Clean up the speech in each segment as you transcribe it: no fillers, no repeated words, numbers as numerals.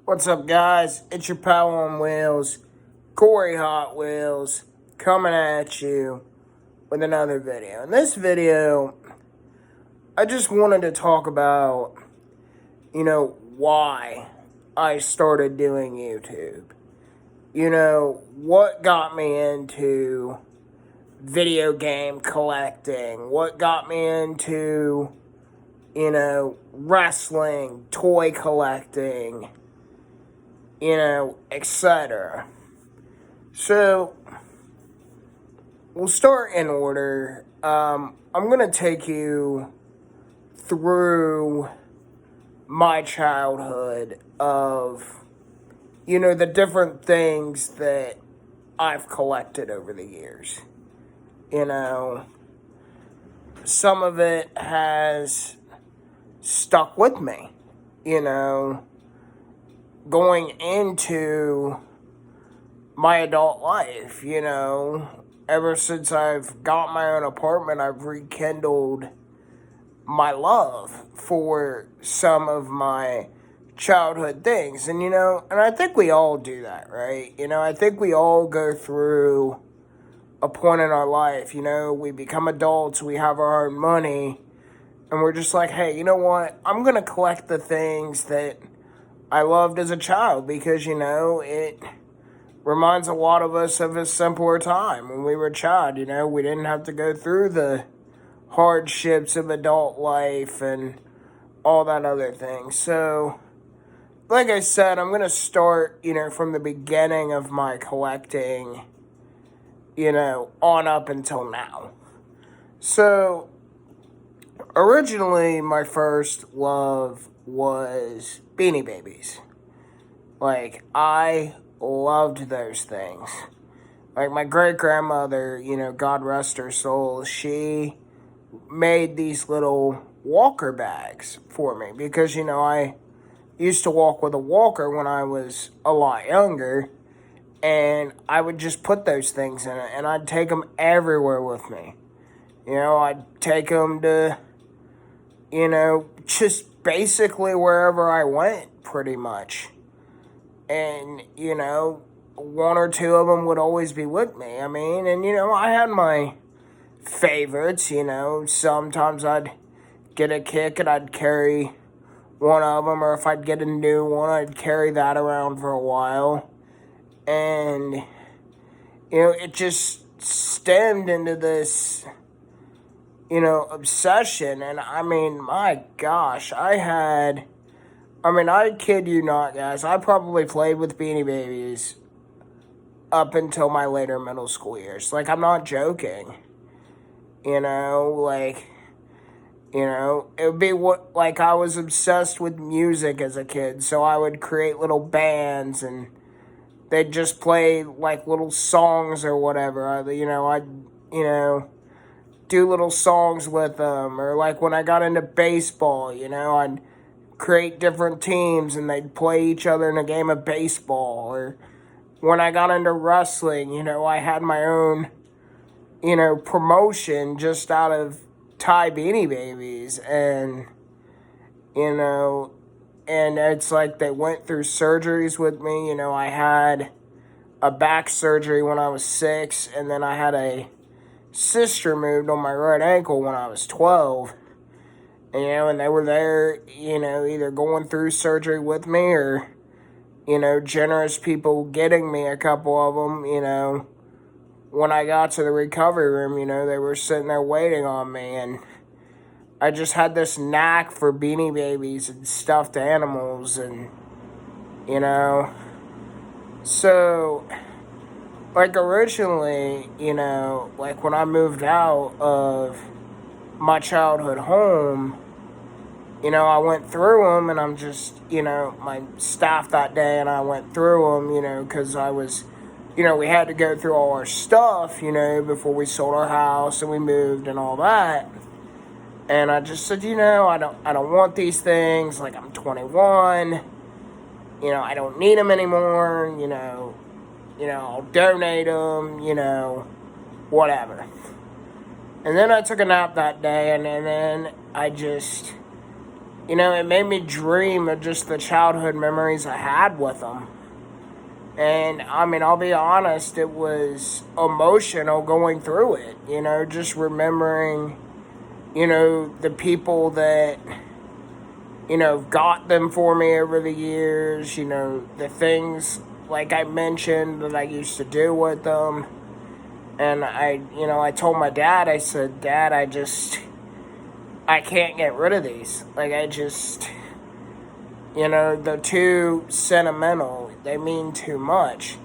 What's up, guys? It's your pal on wheels, Corey Hot Wheels, coming at you with another video. In this video, I just wanted to talk about, why I started doing YouTube. What got me into video game collecting, what got me into, wrestling, toy collecting, etc. So, we'll start in order. I'm going to take you through my childhood of, the different things that I've collected over the years. Some of it has stuck with me, going into my adult life, ever since I've got my own apartment, I've rekindled my love for some of my childhood things. And, and I think we all do that, right? I think we all go through a point in our life, we become adults, we have our own money, and we're just like, hey, you know what? I'm going to collect the things that I loved as a child because, it reminds a lot of us of a simpler time when we were a child. We didn't have to go through the hardships of adult life and all that other thing. So, like I said, I'm going to start, from the beginning of my collecting, on up until now. So, originally, my first love was Beanie Babies. Like, I loved those things. Like, my great-grandmother, God rest her soul, she made these little walker bags for me because, I used to walk with a walker when I was a lot younger, and I would just put those things in it, and I'd take them everywhere with me. I'd take them to, just basically wherever I went, pretty much. And, one or two of them would always be with me. And, I had my favorites, Sometimes I'd get a kick and I'd carry one of them, or if I'd get a new one, I'd carry that around for a while. And, it just stemmed into this, obsession. And, my gosh, I kid you not, guys, I probably played with Beanie Babies up until my later middle school years. Like, I'm not joking. It would be I was obsessed with music as a kid, so I would create little bands, and they'd just play, little songs or whatever. I'd do little songs with them, or, when I got into baseball, I'd create different teams, and they'd play each other in a game of baseball, or when I got into wrestling, I had my own, promotion just out of Ty Beanie Babies, and, and it's like they went through surgeries with me. I had a back surgery when I was 6, and then I had a cyst removed on my right ankle when I was 12. And they were there, either going through surgery with me or, generous people getting me a couple of them, when I got to the recovery room, they were sitting there waiting on me. And I just had this knack for Beanie Babies and stuffed animals and, So, originally, when I moved out of my childhood home, I went through them, and I'm just, my staff that day, and I went through them, because I was, we had to go through all our stuff, before we sold our house and we moved and all that. And I just said, I don't want these things. I'm 21. I don't need them anymore. I'll donate them. Whatever. And then I took a nap that day, and then I just, it made me dream of just the childhood memories I had with them. And I mean, I'll be honest, it was emotional going through it, just remembering, the people that, got them for me over the years, the things, like I mentioned, that I used to do with them. And I told my dad, I said, Dad, I can't get rid of these. Like, they're too sentimental. They mean too much.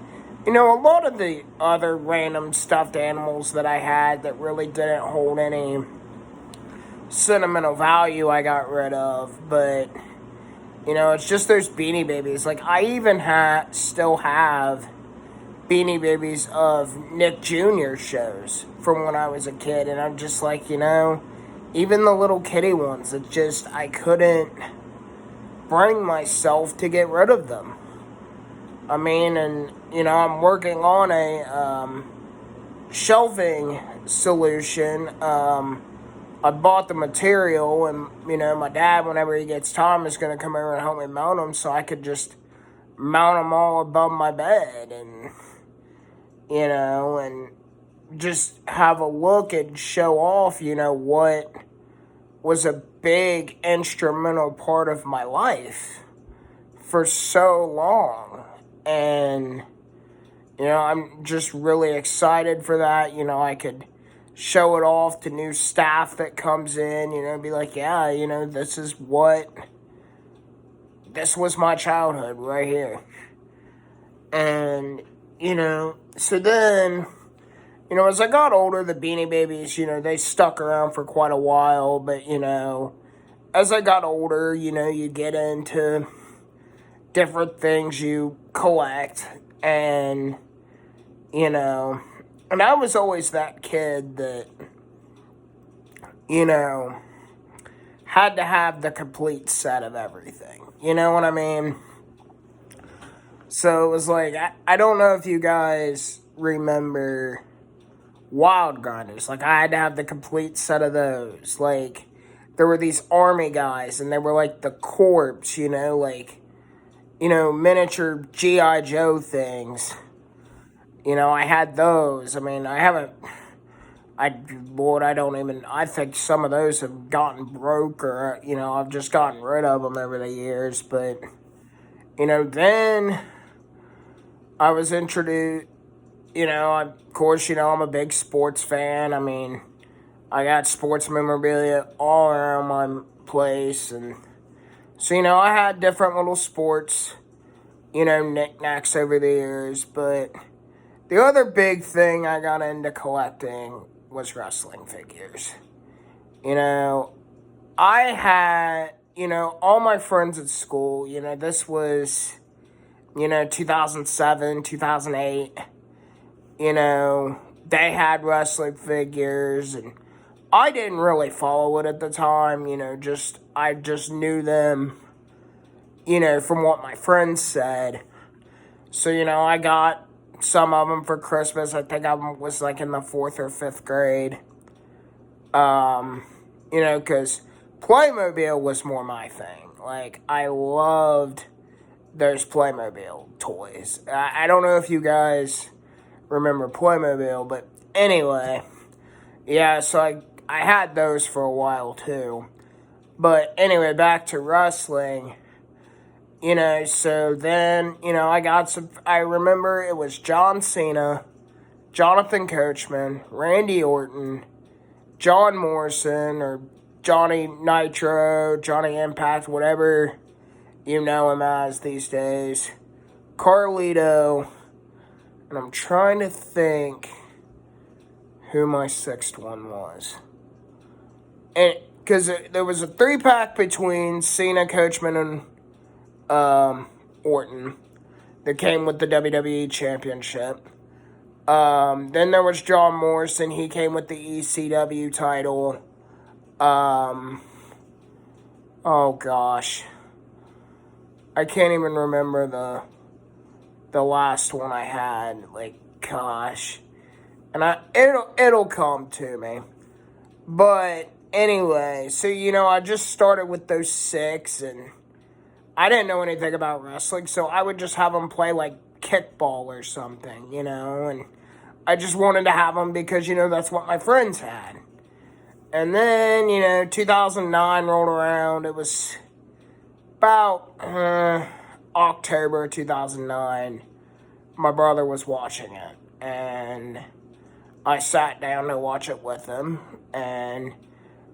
A lot of the other random stuffed animals that I had that really didn't hold any sentimental value I got rid of. But, it's just those Beanie Babies. Like, I even still have Beanie Babies of Nick Jr. shows from when I was a kid. And I'm just like, even the little kitty ones, I couldn't bring myself to get rid of them. I mean, and, I'm working on a shelving solution. I bought the material, and, my dad, whenever he gets time, is going to come over and help me mount them so I could just mount them all above my bed and, and just have a look and show off, what was a big instrumental part of my life for so long. And, I'm just really excited for that. I could show it off to new staff that comes in, be like, yeah, this was my childhood right here. And, so then, as I got older, the Beanie Babies, they stuck around for quite a while. But, as I got older, you get into different things you collect. And, and I was always that kid that, had to have the complete set of everything. You know what I mean? So it was like, I don't know if you guys remember Wild Grinders. Like, I had to have the complete set of those. Like, there were these army guys, and they were like the corps, miniature G.I. Joe things. I had those. I mean, I think some of those have gotten broke, or, I've just gotten rid of them over the years. But, then I was introduced, of course, I'm a big sports fan. I mean, I got sports memorabilia all around my place. And so, I had different little sports, knickknacks over the years. But the other big thing I got into collecting was wrestling figures. I had, all my friends at school, this was, 2007, 2008, they had wrestling figures, and I didn't really follow it at the time, I just knew them, from what my friends said. So, I got some of them for Christmas. I think I was like in the 4th or 5th grade. Because Playmobil was more my thing. Like, I loved those Playmobil toys. I don't know if you guys remember Playmobil, but anyway, yeah, so I had those for a while too. But anyway, back to wrestling. So then, I remember it was John Cena, Jonathan Coachman, Randy Orton, John Morrison, or Johnny Nitro, Johnny Impact, whatever you know him as these days, Carlito, and I'm trying to think who my 6th one was. And because there was a 3-pack between Cena, Coachman, and Orton that came with the WWE Championship. Then there was John Morrison. He came with the ECW title. Oh gosh, I can't even remember the last one I had. Like, gosh, and it'll come to me. But anyway, so, I just started with those 6, and I didn't know anything about wrestling, so I would just have them play, like, kickball or something, and I just wanted to have them because, that's what my friends had. And then, 2009 rolled around. It was about October 2009. My brother was watching it, and I sat down to watch it with him, and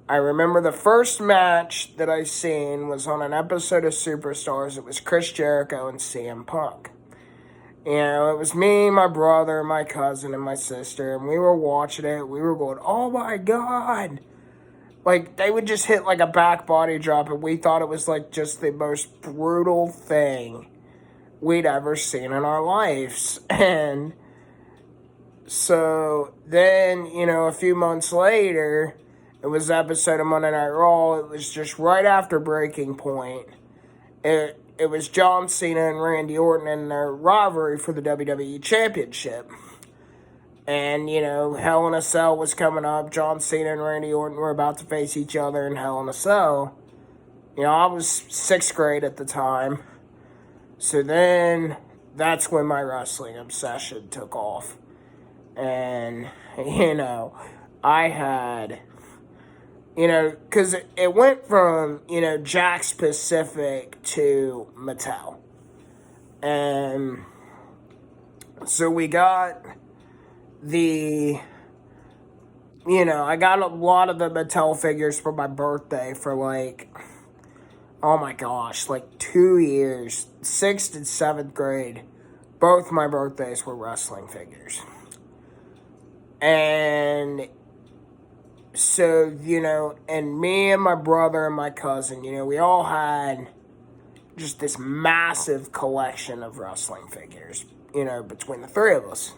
I remember the first match that I seen was on an episode of Superstars. It was Chris Jericho and CM Punk. It was me, my brother, my cousin, and my sister, and we were watching it. We were going, oh my God. Like, they would just hit like a back body drop, and we thought it was like just the most brutal thing we'd ever seen in our lives. And so then, a few months later, it was the episode of Monday Night Raw. It was just right after Breaking Point. It was John Cena and Randy Orton in their rivalry for the WWE Championship. And, Hell in a Cell was coming up. John Cena and Randy Orton were about to face each other in Hell in a Cell. I was 6th grade at the time. So then, that's when my wrestling obsession took off. And, I had... because it went from, Jakks Pacific to Mattel. And so we got I got a lot of the Mattel figures for my birthday for oh my gosh, 2 years, 6th and 7th grade. Both my birthdays were wrestling figures. And so, and me and my brother and my cousin, we all had just this massive collection of wrestling figures, between the 3 of us.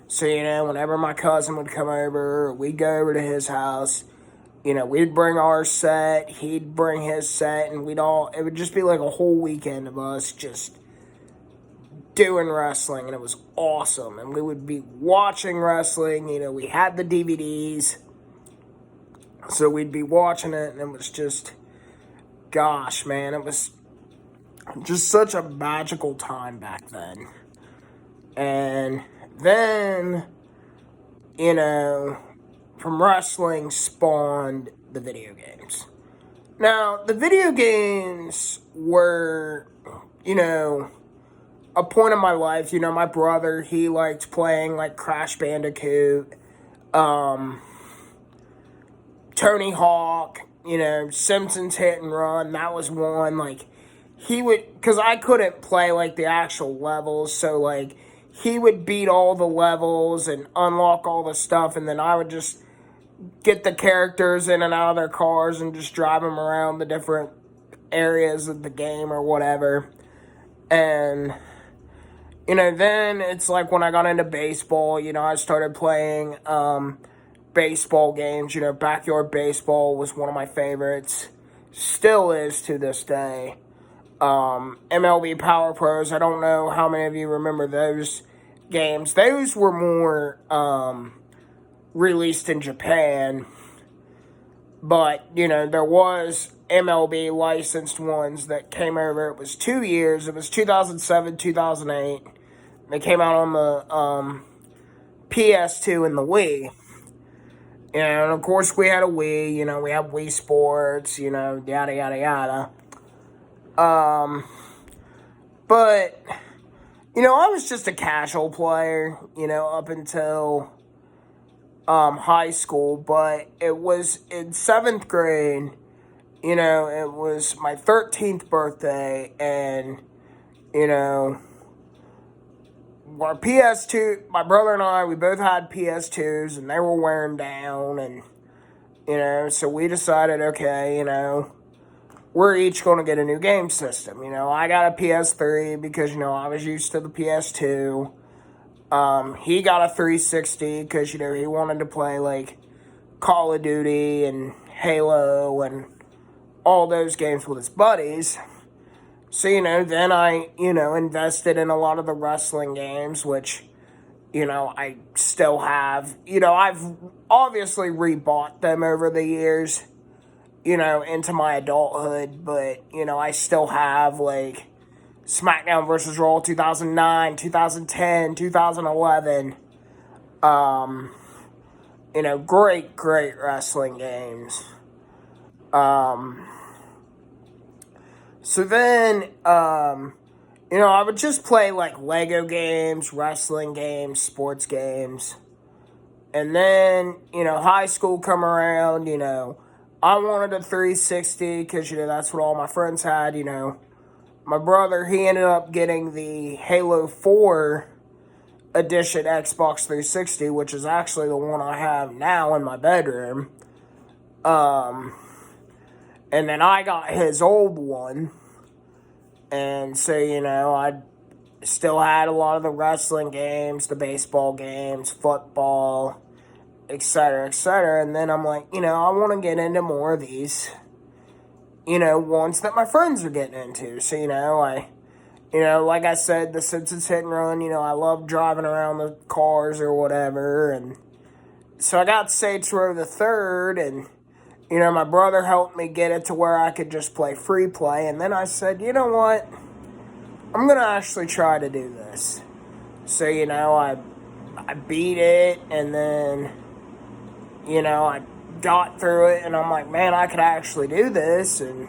So, whenever my cousin would come over, we'd go over to his house, we'd bring our set, he'd bring his set, and it would just be like a whole weekend of us just doing wrestling, and it was awesome. And we would be watching wrestling, we had the DVDs. So we'd be watching it, and it was just, gosh, man, it was just such a magical time back then. And then, from wrestling spawned the video games. Now, the video games were, a point in my life. My brother, he liked playing, Crash Bandicoot, Tony Hawk, Simpsons Hit and Run, that was one, he would, because I couldn't play, the actual levels, so, he would beat all the levels and unlock all the stuff, and then I would just get the characters in and out of their cars and just drive them around the different areas of the game or whatever. And, then it's when I got into baseball, I started playing, baseball games. Backyard Baseball was one of my favorites. Still is to this day. MLB Power Pros, I don't know how many of you remember those games. Those were more released in Japan. But, there was MLB licensed ones that came over. It was 2 years. It was 2007, 2008. They came out on the PS2 and the Wii. And, of course, we had a Wii, we had Wii Sports, yada, yada, yada. But, I was just a casual player, up until, high school. But it was in 7th grade, it was my 13th birthday, and, our PS2, my brother and I, we both had PS2s, and they were wearing down, and, so we decided, okay, we're each going to get a new game system. I got a PS3 because, I was used to the PS2. He got a 360 because, he wanted to play, Call of Duty and Halo and all those games with his buddies. So, then I, invested in a lot of the wrestling games, which, I still have. I've obviously rebought them over the years. into my adulthood, but, I still have, like, SmackDown vs. Raw 2009, 2010, 2011. Great, great wrestling games. So then, I would just play, like, Lego games, wrestling games, sports games. And then, high school come around, I wanted a 360 because, that's what all my friends had, My brother, he ended up getting the Halo 4 edition Xbox 360, which is actually the one I have now in my bedroom. And then I got his old one. And so, I still had a lot of the wrestling games, the baseball games, football, etc., etc. And then I'm like, I want to get into more of these, ones that my friends are getting into. So, like I said, the Simpsons Hit and Run, I love driving around the cars or whatever. And so I got Saints Row the Third, and, my brother helped me get it to where I could just play free play. And then I said, you know what? I'm going to actually try to do this. So, I beat it, and then, I got through it, and I'm like, man, I could actually do this. And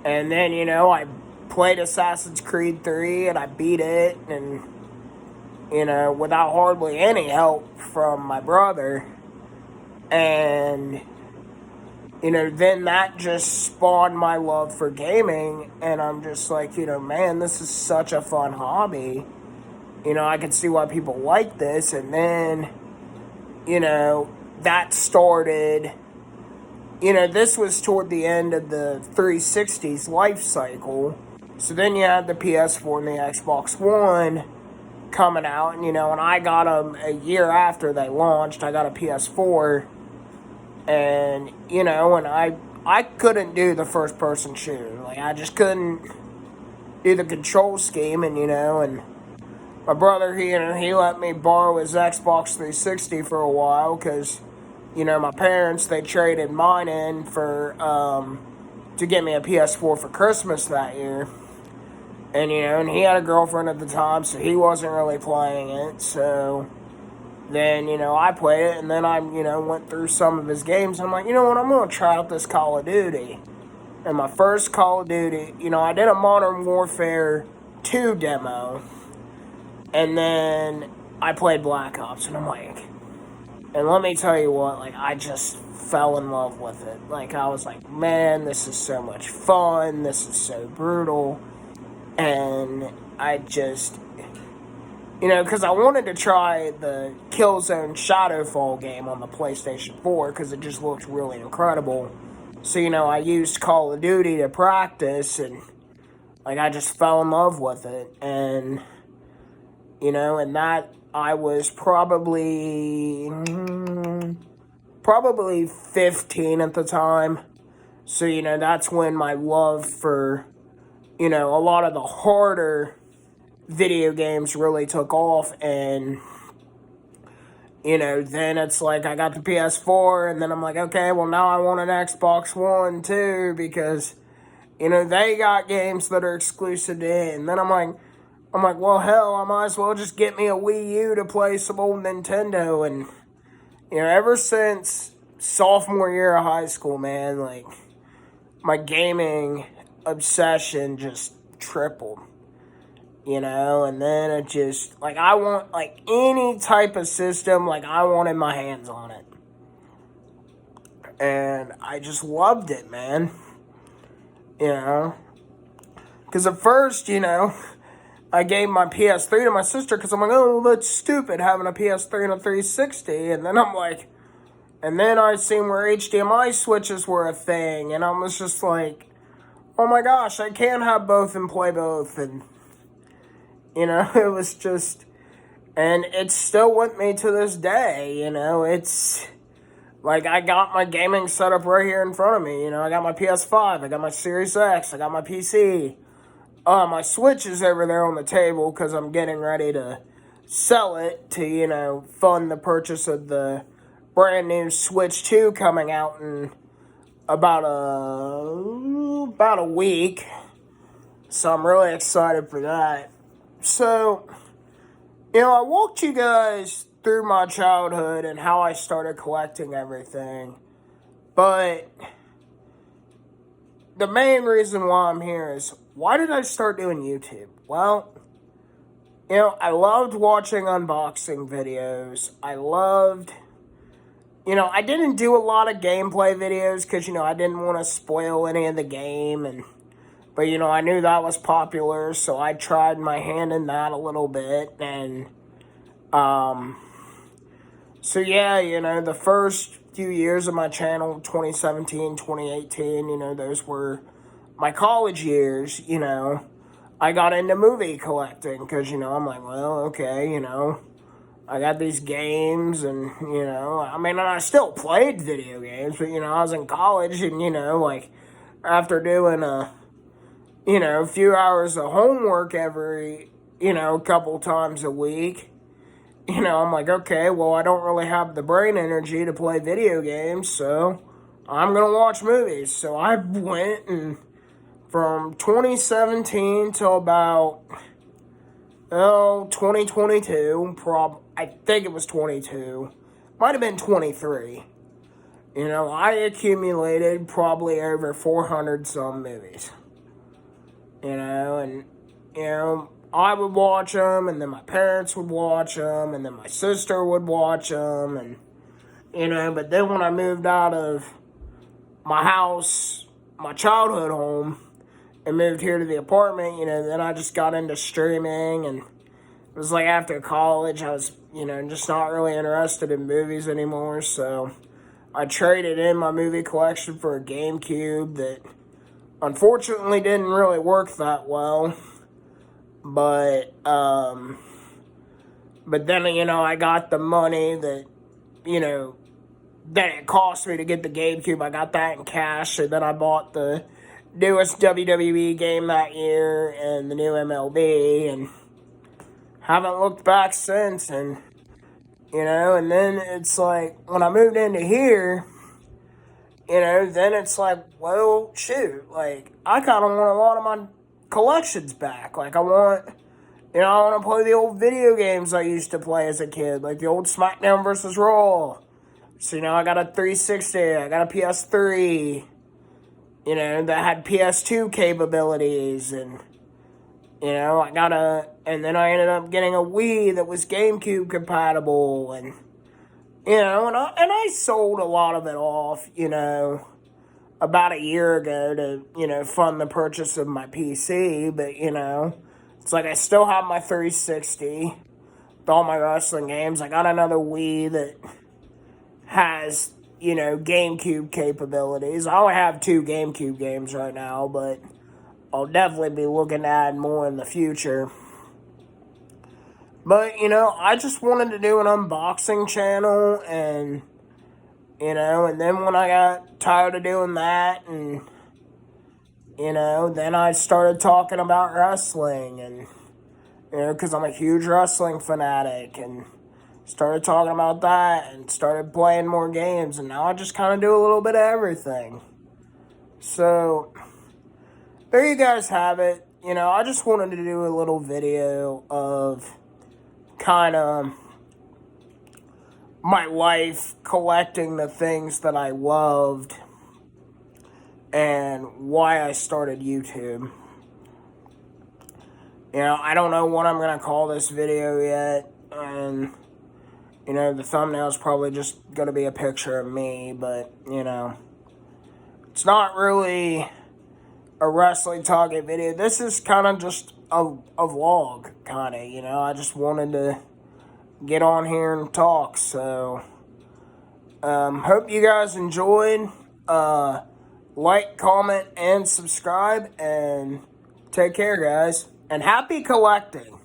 then, I played Assassin's Creed 3, and I beat it, and, without hardly any help from my brother. And, then that just spawned my love for gaming, and I'm just like, man, this is such a fun hobby. I can see why people like this, and then, that started, this was toward the end of the 360's life cycle. So then you had the PS4 and the Xbox One coming out, and, and I got them a year after they launched. I got a PS4, and, and I couldn't do the first-person shooter. Like, I just couldn't do the control scheme, and, and my brother, he let me borrow his Xbox 360 for a while, because, my parents, they traded mine in for, to get me a PS4 for Christmas that year. And, and he had a girlfriend at the time, so he wasn't really playing it. So then, I played it, and then I, went through some of his games. And I'm like, you know what, I'm going to try out this Call of Duty. And my first Call of Duty, I did a Modern Warfare 2 demo. And then I played Black Ops, and I'm like, and let me tell you what, like, I just fell in love with it. Like, I was like, man, this is so much fun, this is so brutal. And I just, because I wanted to try the Killzone Shadowfall game on the PlayStation 4, because it just looked really incredible. So, I used Call of Duty to practice, and, like, I just fell in love with it. And, and that, I was probably 15 at the time. So, that's when my love for, a lot of the harder video games really took off. And, then it's like I got the PS4, and then I'm like, okay, well, now I want an Xbox One too, because, they got games that are exclusive to it. And then I'm like, well, hell, I might as well just get me a Wii U to play some old Nintendo. And, ever since sophomore year of high school, man, like, my gaming obsession just tripled, and then it just, like, I want, like, any type of system, like, I wanted my hands on it. And I just loved it, man, because at first, I gave my PS3 to my sister because I'm like, oh, that's stupid having a PS3 and a 360. And then I'm like, and then I seen where HDMI switches were a thing. And I was just like, oh my gosh, I can have both and play both. And, it was just, and it's still with me to this day. It's like I got my gaming setup right here in front of me. I got my PS5, I got my Series X, I got my PC. My Switch is over there on the table because I'm getting ready to sell it to, fund the purchase of the brand new Switch 2 coming out in about a week. So I'm really excited for that. So, I walked you guys through my childhood and how I started collecting everything. But the main reason why I'm here is, why did I start doing YouTube? Well, I loved watching unboxing videos. I didn't do a lot of gameplay videos because, I didn't want to spoil any of the game. But, I knew that was popular, so I tried my hand in that a little bit. And, so yeah, the first few years of my channel, 2017, 2018, those were my college years. I got into movie collecting because, I'm like, well, okay, I got these games and, I still played video games, but, I was in college and, like, after doing a few hours of homework every, couple times a week, I'm like, okay, well, I don't really have the brain energy to play video games, so I'm going to watch movies. So I went and from 2017 till about, 2022, I think it was 22, might have been 23. I accumulated probably over 400 some movies. And, I would watch them, and then my parents would watch them, and then my sister would watch them, and, but then when I moved out of my house, my childhood home, and moved here to the apartment, then I just got into streaming, and it was like after college, I was, just not really interested in movies anymore, so I traded in my movie collection for a GameCube that unfortunately didn't really work that well, but then, I got the money that, that it cost me to get the GameCube. I got that in cash, and then I bought the newest WWE game that year and the new MLB, and haven't looked back since. And and then it's like when I moved into here, then it's like, well, shoot, like I kind of want a lot of my collections back. Like I want to play the old video games I used to play as a kid, like the old SmackDown versus Raw. So I got a 360, I got a PS3, that had PS2 capabilities, and and then I ended up getting a Wii that was GameCube compatible, and and I sold a lot of it off, about a year ago to fund the purchase of my PC. But it's like I still have my 360 with all my wrestling games. I got another Wii that has GameCube capabilities. I only have 2 GameCube games right now, but I'll definitely be looking to add more in the future. But, I just wanted to do an unboxing channel, and, and then when I got tired of doing that, and, then I started talking about wrestling, and, because I'm a huge wrestling fanatic, and started talking about that, and started playing more games, and now I just kind of do a little bit of everything. So there you guys have it. I just wanted to do a little video of kind of my life collecting the things that I loved and why I started YouTube. I don't know what I'm going to call this video yet, and the thumbnail is probably just going to be a picture of me, but it's not really a wrestling talking video. This is kind of just a vlog, kind of, I just wanted to get on here and talk. So hope you guys enjoyed. Like, comment, and subscribe, and take care, guys, and happy collecting.